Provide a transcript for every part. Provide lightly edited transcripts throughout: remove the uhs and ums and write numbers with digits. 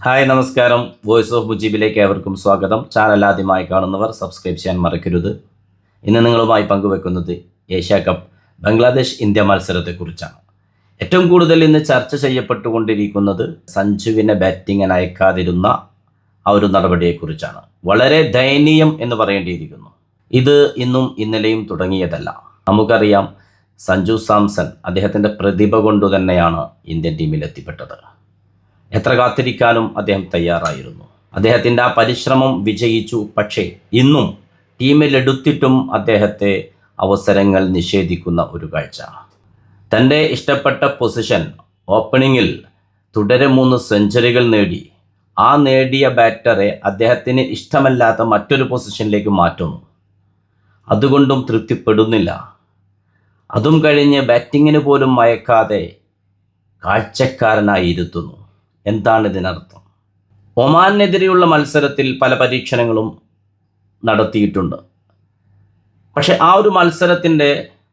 Hi നമസ്കാരം. Voice of മുജീബിലേക്ക് ഏവർക്കും സ്വാഗതം. ചാനൽ ആദ്യമായി കാണുന്നവർ സബ്സ്ക്രൈബ് ചെയ്യാൻ മറക്കരുത്. ഇന്ന് നിങ്ങളുമായി പങ്കുവെക്കുന്നത് ഏഷ്യ കപ്പ് ബംഗ്ലാദേശ് ഇന്ത്യ മത്സരത്തെക്കുറിച്ചാണ്. ഏറ്റവും കൂടുതൽ ഇന്ന് ചർച്ച ചെയ്യപ്പെട്ടുകൊണ്ടിരിക്കുന്നത് സഞ്ജുവിനെ ബാറ്റിങ്ങിന് അയക്കാതിരുന്ന ആ ഒരു നടപടിയെക്കുറിച്ചാണ്. വളരെ ദയനീയം എന്ന് പറയേണ്ടിയിരിക്കുന്നു. ഇത് ഇന്നും ഇന്നലെയും തുടങ്ങിയതല്ല. നമുക്കറിയാം, സഞ്ജു സാംസൺ അദ്ദേഹത്തിൻ്റെ പ്രതിഭ കൊണ്ടു തന്നെയാണ് ഇന്ത്യൻ ടീമിൽ എത്തിപ്പെട്ടത്. എത്ര കാത്തിരിക്കാനും അദ്ദേഹം തയ്യാറായിരുന്നു. അദ്ദേഹത്തിൻ്റെ ആ പരിശ്രമം വിജയിച്ചു. പക്ഷേ ഇന്നും ടീമിലെടുത്തിട്ടും അദ്ദേഹത്തെ അവസരങ്ങൾ നിഷേധിക്കുന്ന ഒരു കാഴ്ച. തൻ്റെ ഇഷ്ടപ്പെട്ട പൊസിഷൻ ഓപ്പണിങ്ങിൽ തുടരെ 3 സെഞ്ചുറികൾ നേടി ആ നേടിയ ബാറ്ററെ അദ്ദേഹത്തിന് ഇഷ്ടമല്ലാത്ത മറ്റൊരു പൊസിഷനിലേക്ക് മാറ്റുന്നു. അതുകൊണ്ടും തൃപ്തിപ്പെടുന്നില്ല. അതും കഴിഞ്ഞ് ബാറ്റിങ്ങിന് പോലും മയക്കാതെ കാഴ്ചക്കാരനായി ഇരുത്തുന്നു. എന്താണ് ഇതിനർത്ഥം? ഒമാനെതിരെയുള്ള മത്സരത്തിൽ പല പരീക്ഷണങ്ങളും നടത്തിയിട്ടുണ്ട്. പക്ഷെ ആ ഒരു മത്സരത്തിൻ്റെ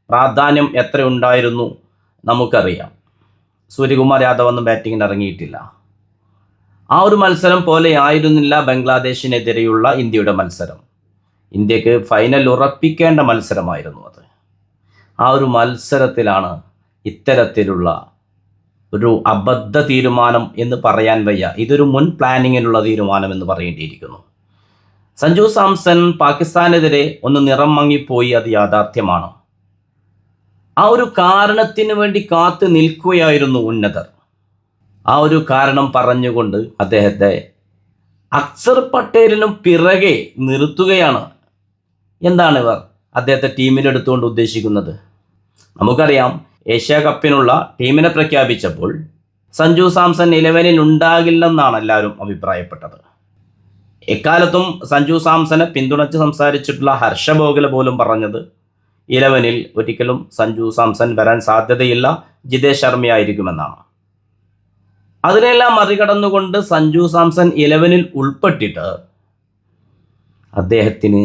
പ്രാധാന്യം എത്ര ഉണ്ടായിരുന്നു നമുക്കറിയാം. സൂര്യകുമാർ യാദവ് ഒന്നും ബാറ്റിങ്ങിന് ഇറങ്ങിയിട്ടില്ല. ആ ഒരു മത്സരം പോലെ ആയിരുന്നില്ല ബംഗ്ലാദേശിനെതിരെയുള്ള ഇന്ത്യയുടെ മത്സരം. ഇന്ത്യക്ക് ഫൈനൽ ഉറപ്പിക്കേണ്ട മത്സരമായിരുന്നു അത്. ആ ഒരു മത്സരത്തിലാണ് ഇത്തരത്തിലുള്ള ഒരു അബദ്ധ തീരുമാനം എന്ന് പറയാൻ വയ്യ. ഇതൊരു മുൻ പ്ലാനിങ്ങിനുള്ള തീരുമാനം എന്ന് പറയേണ്ടിയിരിക്കുന്നു. സഞ്ജു സാംസൺ പാകിസ്ഥാനെതിരെ ഒന്ന് നിറം മങ്ങിപ്പോയി, അത് യാഥാർത്ഥ്യമാണ്. ആ ഒരു കാരണത്തിന് വേണ്ടി കാത്തു നിൽക്കുകയായിരുന്നു ഉന്നതർ. ആ ഒരു കാരണം പറഞ്ഞുകൊണ്ട് അദ്ദേഹത്തെ അക്സർ പട്ടേലിനും പിറകെ നിർത്തുകയാണ്. എന്താണ് ഇവർ അദ്ദേഹത്തെ ടീമിലെടുത്തുകൊണ്ട് ഉദ്ദേശിക്കുന്നത്? നമുക്കറിയാം, ഏഷ്യ കപ്പിനുള്ള ടീമിനെ പ്രഖ്യാപിച്ചപ്പോൾ സഞ്ജു സാംസൺ 11-ൽ ഉണ്ടാകില്ലെന്നാണ് എല്ലാവരും അഭിപ്രായപ്പെട്ടത്. എക്കാലത്തും സഞ്ജു സാംസനെ പിന്തുണച്ച് സംസാരിച്ചിട്ടുള്ള ഹർഷ ഭോഗലെ പോലും പറഞ്ഞത് 11-ൽ ഒരിക്കലും സഞ്ജു സാംസൺ വരാൻ സാധ്യതയില്ല, ജിതേഷ് ശർമ്മയായിരിക്കുമെന്നാണ്. അതിനെല്ലാം മറികടന്നുകൊണ്ട് സഞ്ജു സാംസൺ 11-ൽ ഉൾപ്പെട്ടിട്ട് അദ്ദേഹത്തിന്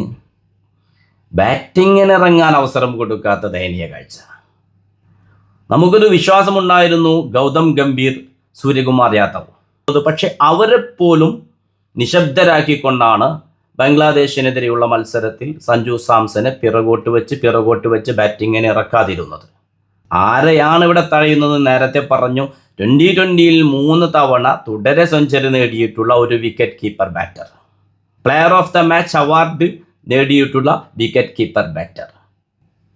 ബാറ്റിങ്ങിനിറങ്ങാൻ അവസരം കൊടുക്കാത്ത ദയനീയ കാഴ്ച. നമുക്കൊരു വിശ്വാസമുണ്ടായിരുന്നു ഗൗതം ഗംഭീർ, സൂര്യകുമാർ യാദവ്. പക്ഷെ അവരെ പോലും നിശബ്ദരാക്കിക്കൊണ്ടാണ് ബംഗ്ലാദേശിനെതിരെയുള്ള മത്സരത്തിൽ സഞ്ജു സാംസനെ പിറകോട്ട് വെച്ച് ബാറ്റിങ്ങിന് ഇറക്കാതിരുന്നത്. ആരെയാണ് ഇവിടെ തഴയുന്നത്? നേരത്തെ പറഞ്ഞു, 2020-ൽ 3 തവണ തുടരെ സെഞ്ചുറി നേടിയിട്ടുള്ള ഒരു wicket keeper batter, player of the match award നേടിയിട്ടുള്ള വിക്കറ്റ് കീപ്പർ ബാറ്റർ.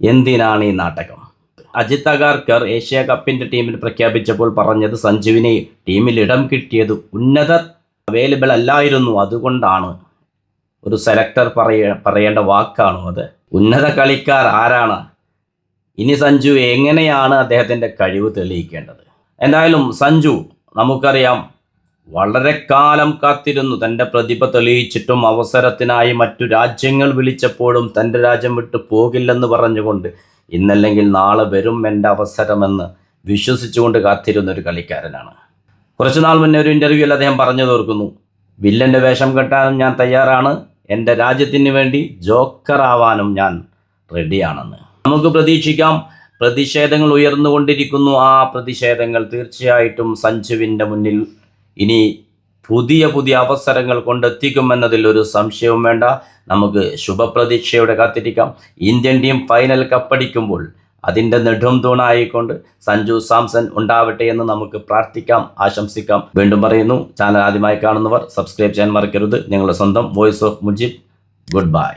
എന്തിനാണ് ഈ നാടകം? അജിത് അഗാർക്കർ ഏഷ്യ കപ്പിൻ്റെ ടീമിൽ പ്രഖ്യാപിച്ചപ്പോൾ പറഞ്ഞത് സഞ്ജുവിനെ ടീമിൽ ഇടം കിട്ടിയത് ഉന്നതർ അവൈലബിൾ അല്ലായിരുന്നു, അതുകൊണ്ടാണ്. ഒരു സെലക്ടർ പറയേണ്ട വാക്കാണോ അത്? ഉന്നത കളിക്കാർ ആരാണ്? ഇനി സഞ്ജു എങ്ങനെയാണ് അദ്ദേഹത്തിൻ്റെ കഴിവ് തെളിയിക്കേണ്ടത്? എന്തായാലും സഞ്ജു നമുക്കറിയാം വളരെ കാലം കാത്തിരുന്നു. തൻ്റെ പ്രതിഭ തെളിയിച്ചിട്ടും അവസരത്തിനായി മറ്റു രാജ്യങ്ങൾ വിളിച്ചപ്പോഴും തൻ്റെ രാജ്യം വിട്ടു പോകില്ലെന്ന് പറഞ്ഞുകൊണ്ട് ഇന്നല്ലെങ്കിൽ നാളെ വരും എൻ്റെ അവസരമെന്ന് വിശ്വസിച്ചുകൊണ്ട് കാത്തിരുന്ന ഒരു കളിക്കാരനാണ്. കുറച്ചുനാൾ മുന്നേ ഒരു ഇൻ്റർവ്യൂവിൽ അദ്ദേഹം പറഞ്ഞു തോർക്കുന്നു, വില്ലൻ്റെ വേഷം കെട്ടാനും ഞാൻ തയ്യാറാണ്, എൻ്റെ രാജ്യത്തിന് വേണ്ടി ജോക്കറാവാനും ഞാൻ റെഡിയാണെന്ന്. നമുക്ക് പ്രതീക്ഷിക്കാം. പ്രതിഷേധങ്ങൾ ഉയർന്നുകൊണ്ടിരിക്കുന്നു. ആ പ്രതിഷേധങ്ങൾ തീർച്ചയായിട്ടും സഞ്ജുവിൻ്റെ മുന്നിൽ ഇനി പുതിയ അവസരങ്ങൾ കൊണ്ടെത്തിക്കുമെന്നതിൽ ഒരു സംശയവും വേണ്ട. നമുക്ക് ശുഭപ്രതീക്ഷയോടെ കാത്തിരിക്കാം. ഇന്ത്യൻ ടീം ഫൈനൽ കപ്പടിക്കുമ്പോൾ അതിൻ്റെ നെടും തൂണായിക്കൊണ്ട് സഞ്ജു സാംസൺ ഉണ്ടാവട്ടെ എന്ന് നമുക്ക് പ്രാർത്ഥിക്കാം, ആശംസിക്കാം. വീണ്ടും പറയുന്നു, ചാനൽ ആദ്യമായി കാണുന്നവർ സബ്സ്ക്രൈബ് ചെയ്യാൻ മറക്കരുത്. നിങ്ങളുടെ സ്വന്തം voice of Mujeeb. Good bye.